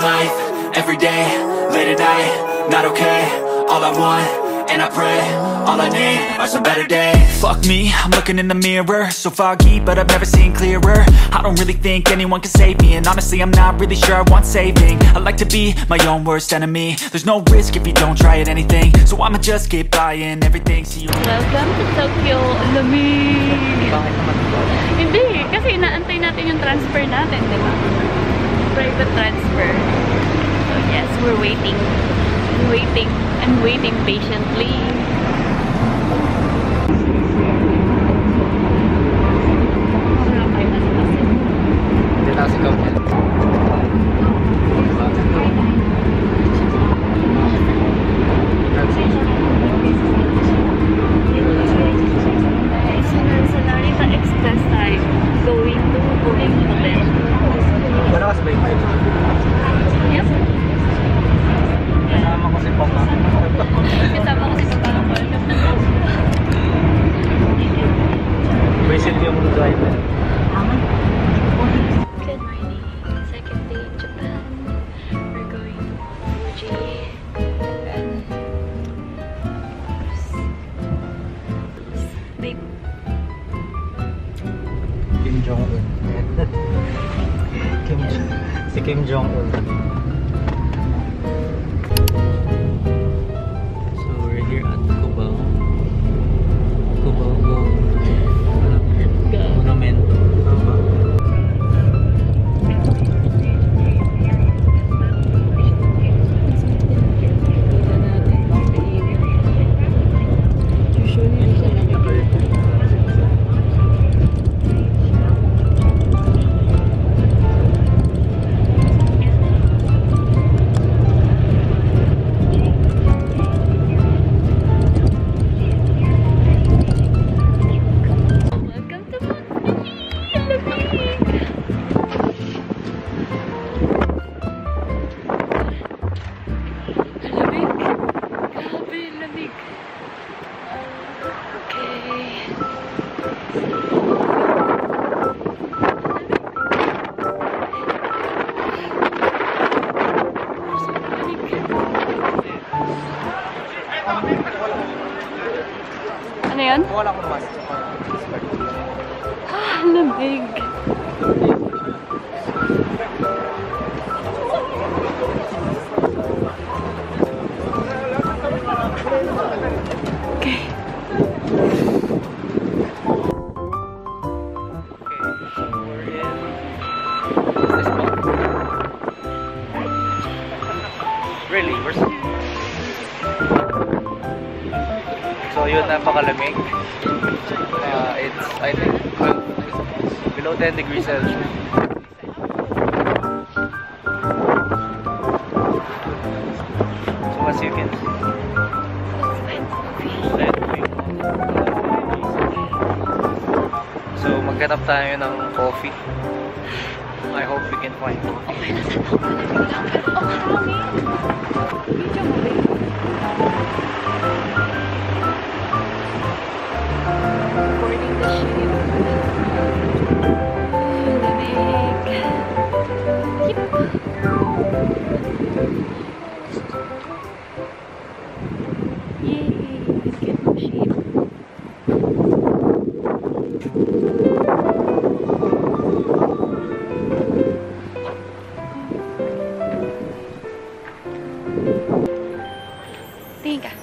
life, every day, late at night, not okay. All I want, and I pray, all I need are some better days. Fuck me, I'm looking in the mirror, so foggy, but I've never seen clearer. I don't really think anyone can save me, and honestly I'm not really sure I want saving. I like to be my own worst enemy. There's no risk if you don't try at anything, so I'ma just keep buying everything. See you. Welcome to Tokyo. Ang lamig. Hindi, kasi inaantay natin yung transfer natin, di ba? Private transfer. So yes, we're waiting. I'm waiting patiently. Hindi na si Kapit. Sa Narita Express tayo. Going to hotel. Wala ka sa baybay. Yes. Kasama ko si Papa. Kasama ko si Papa. Visit yung driver. Good morning. Second day in Japan. We're going to Fuji. And babe. Kim Jong-un. Si Kim Jong-un. So we're here at Cubao Monumento. Ano yan? Wala ko naman. Lamig. Okay. Really? So yun, napakalamig. It's, I think, below 10 degrees Celsius. So as you can see, so maghanap tayo ng coffee. I hope we can find coffee. Boarding the ship. Lamig. Yay! Let's get the ship. Tingin ka.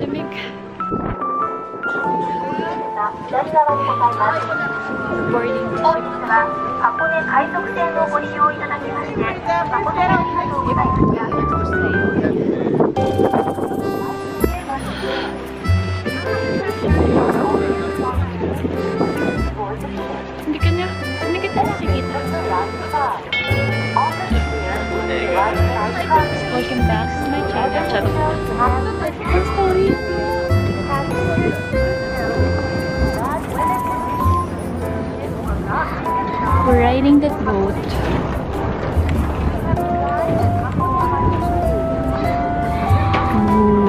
Lamig. Boarding the ship. 箱根海賊船をご利用いただきまして誠にありがとうございました。 Hindi kita nakikita. Welcome back to my channel. Charot. Story. We're riding that boat. Ooh.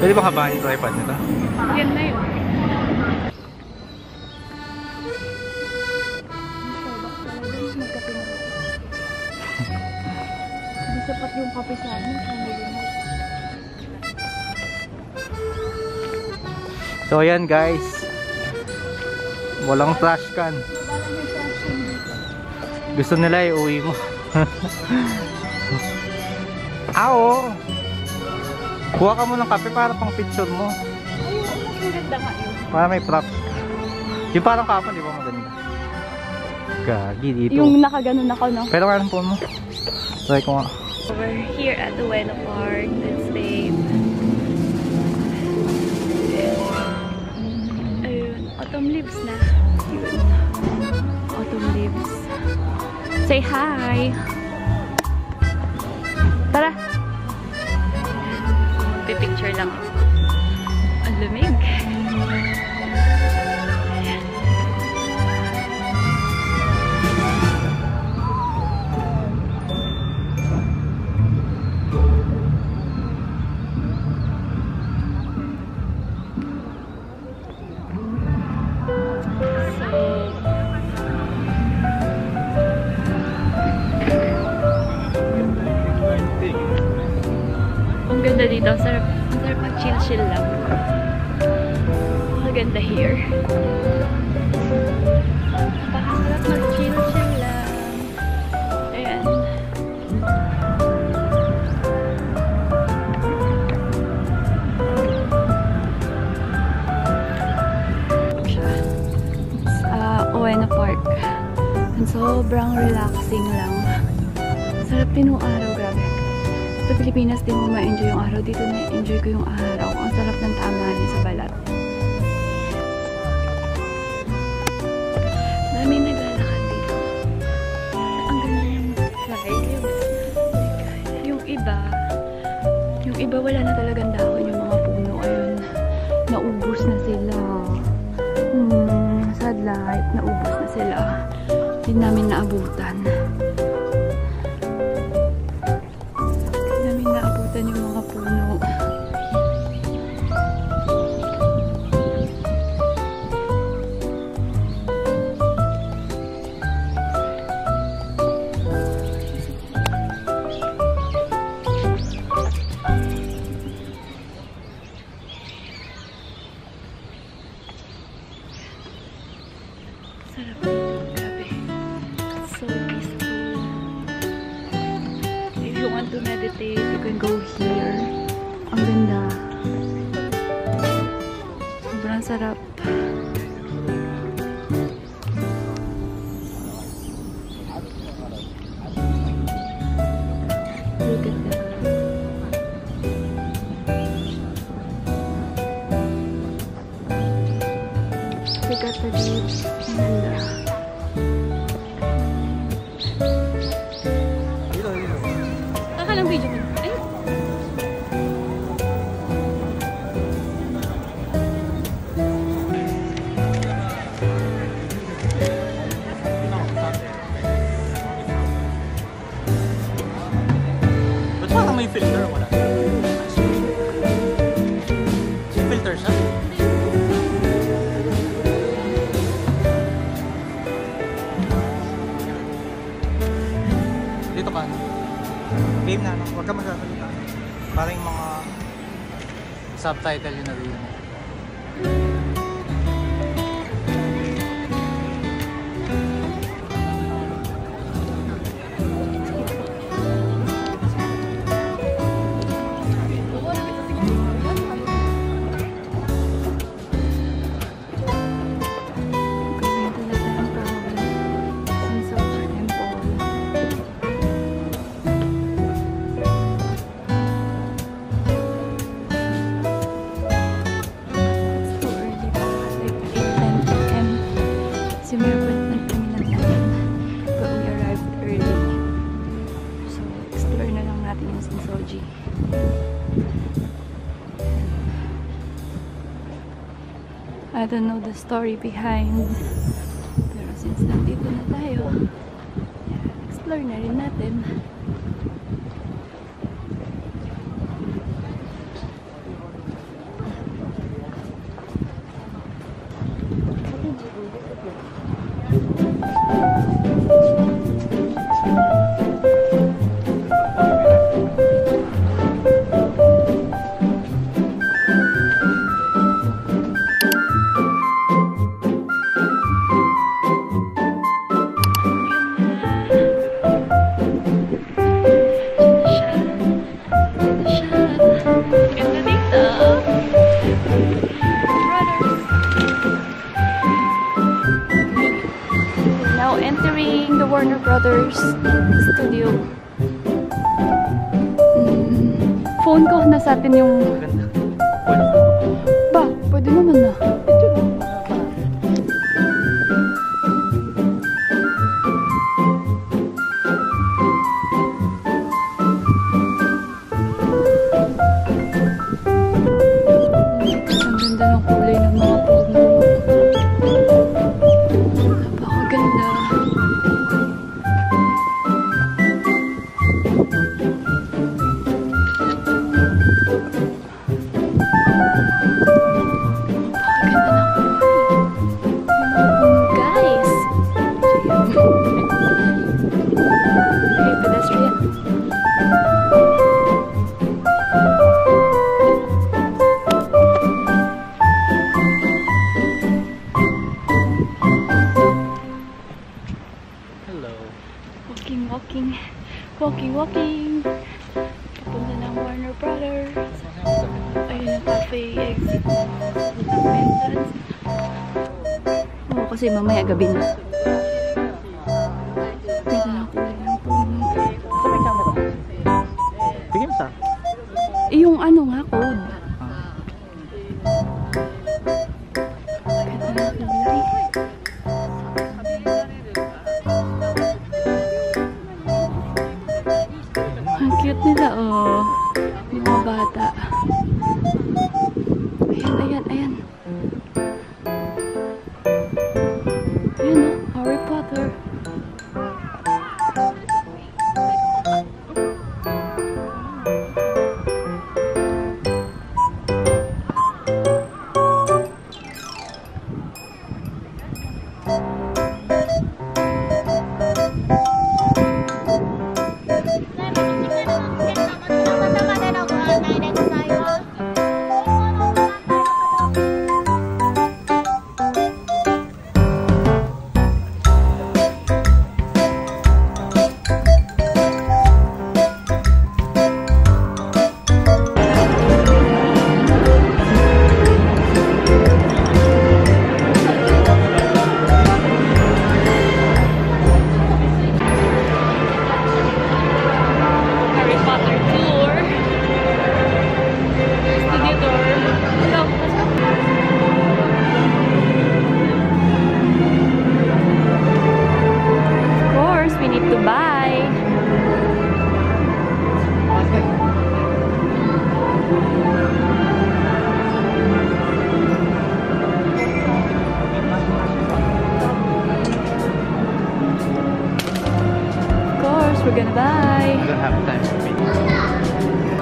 Pwede ba kabahan yung tripod nito? Yan na yun. Hindi sapat yung kape sa amin. So ayan guys, walang trash can. Gusto nila iuwi mo. Ao! Kuha ka mo ng kape para pang picture mo. Ayun, ang ganda nga yun. Para may prop. Yung parang kapon, di ba maganda? Gagi dito. Yung nakaganon ako, no? Pero kaya ng phone mo. Try ko nga. We're here at the Ueno Park. Let's stay. Ayun, autumn leaves na. Yun. Autumn leaves. Say hi! Tara! Pipicture lang ako. Ang lumig. Ganda dito, ang sarap mag-chill-chill lang. Maganda here. Napakasarap mag-chill-chill lang. Ayan. Sa Ueno Park. And sobrang relaxing lang. Sarap din yung araw, grabe. Sa Pilipinas, di mo ma-enjoy yung araw. Dito na-enjoy ko yung araw. Ang sarap ng tamahan sa balat. Dami naglalakad dito. Ang ganda yung vibes. Yung iba wala na talagang dahon. Yung mga puno, ayun, naubos na sila. Sad life, naubos na sila. Hindi namin naabutan. Yung mga puno. Sarap dito, grabe. So peaceful. If you want to meditate, you can go here. Ang ganda. Sobrang sarap. Look at that. Look at the beach. Ang ganda. Kakalang video ko. filter wala. Yung filter siya. Dito ka. Game na, no? Huwag ka magsasalita. Parang yung mga subtitle yun na rin. I don't know the story behind, pero since nandito na tayo, explore na rin natin. Entering the Warner Brothers studio. Phone ko, nasa atin yung... Ba, pwede naman na. Ang ganda ng kulay ng mga puno. Napakaganda. Walking. Papunta ng Warner Brothers. Ayun ang cafe exit. Entrance. Oo, kasi mamaya gabi na. Ganda na kulay ng puno. Sabay camera. Bigyan mo sa? Yung ano nga, code. Ganda na kulay. Ang cute nila, oh. Mga bata. Ayan. Ayan, oh. Harry Potter. We're gonna buy. I don't have time for me.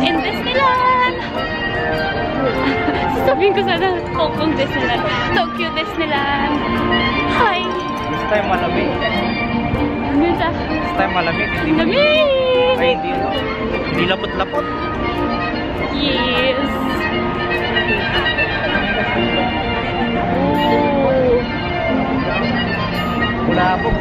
In Disneyland! Sabihin ko sana Hong Kong Disneyland. Tokyo Disneyland. Hi! This time malamig. Ano sa? This time malamig. Lamig! Ay, hindi no. Hindi lapot-lapot. Yes! Oh! Wala po.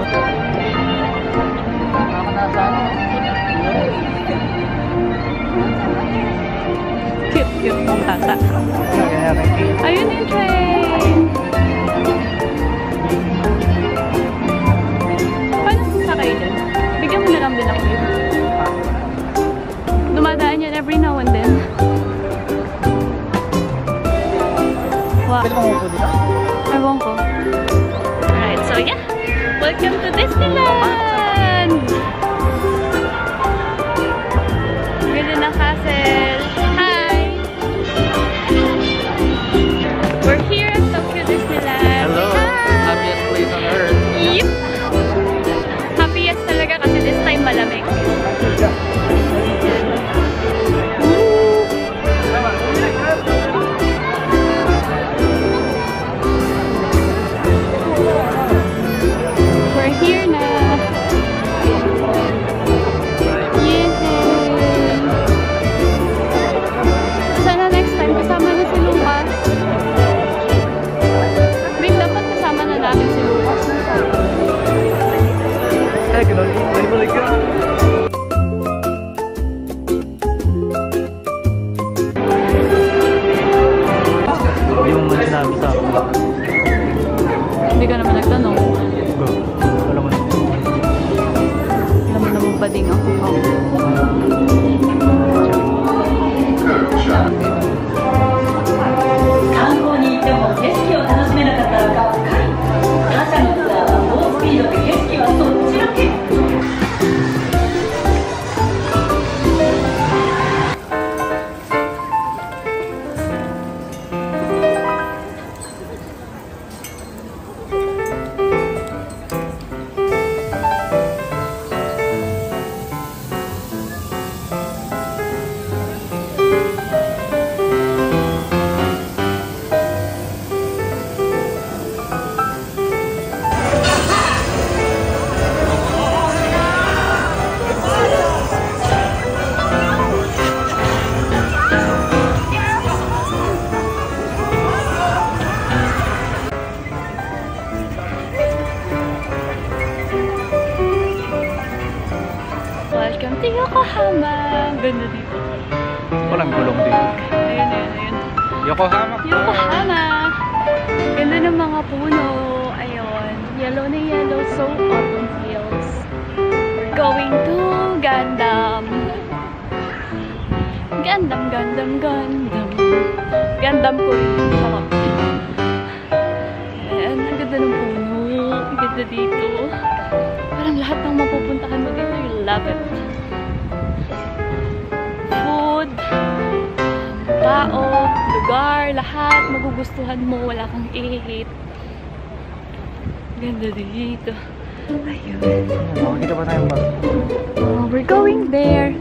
Cute ng tata. Ayun yung train! Paano sasakay dyan? Bigyan mo na lang din ako yun. Dumadaan yan every now and then. Wow. Pwede mong upo dito? Ewan ko. Alright, so yeah. Welcome to Disneyland! Ganda ng castle. Hi! We're here at Tokyo Disneyland. Hello! Hi! Happiest place on earth. Yep! Happiest talaga kasi this time malamig. We're here na. ganda dito. Walang gulong dito. Ayun. Yokohama. Yokohama. Ganda ng mga puno. Ayun. Yellow na yellow. So autumn feels. We're going to Gundam. Gundam. Gundam ko rin. Sarap. Ayan. Ang ganda ng puno. Ang ganda dito. Parang lahat ng mapupuntahan mo dito, you love it. Food, tao, lugar, lahat magugustuhan mo, wala kang i-hate. Ganda dito. Ayun. Makikita ba tayong barko? We're going there.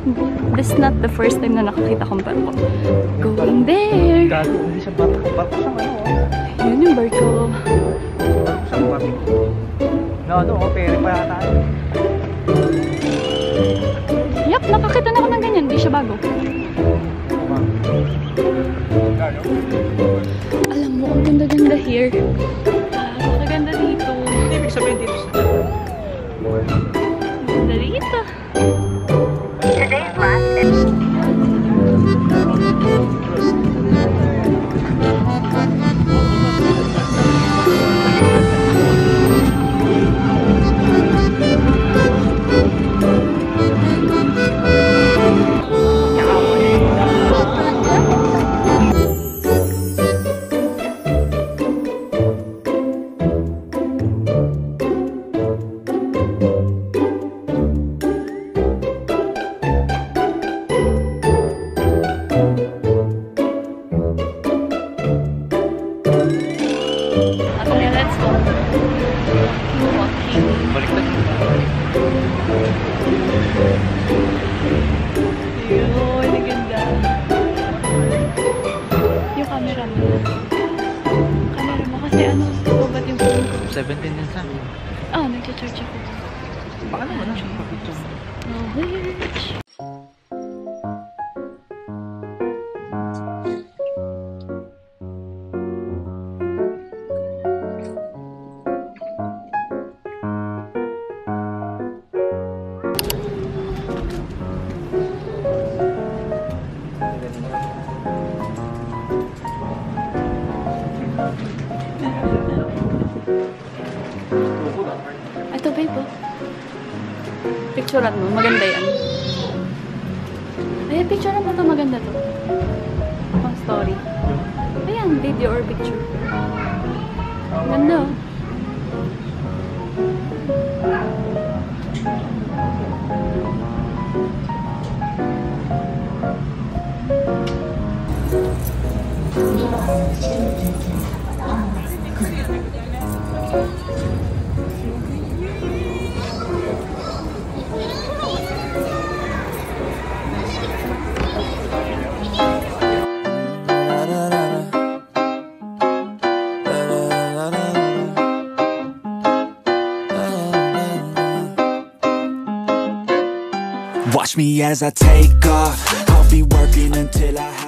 This is not the first time na nakakita kong barko. Going there. Gago, hindi siya barko. Barko siyang ano. Yun yung barko. Barko siyang barko. No, pere pa yata. Yup, nakakita na ako ng ganyan. Hindi siya bago. Alam mo, ang ganda-ganda here. Napakaganda dito. Ibig sabihin dito sa Ganda dito. Today's last day. Okay, let's go. Walking. baliktad. Yun, ang ganda. Yung camera mo. Camera mo kasi ano, ba't yung phone ko? 17 din sa akin. Nag-charge ako. Baka naman na. No wish. Ito, babe, oh. Picturean mo. Maganda yan. Ay, picturean mo to. Maganda to. Pang story. Ayan, video or picture. Ganda, oh. Watch me as I take off. I'll be working until I have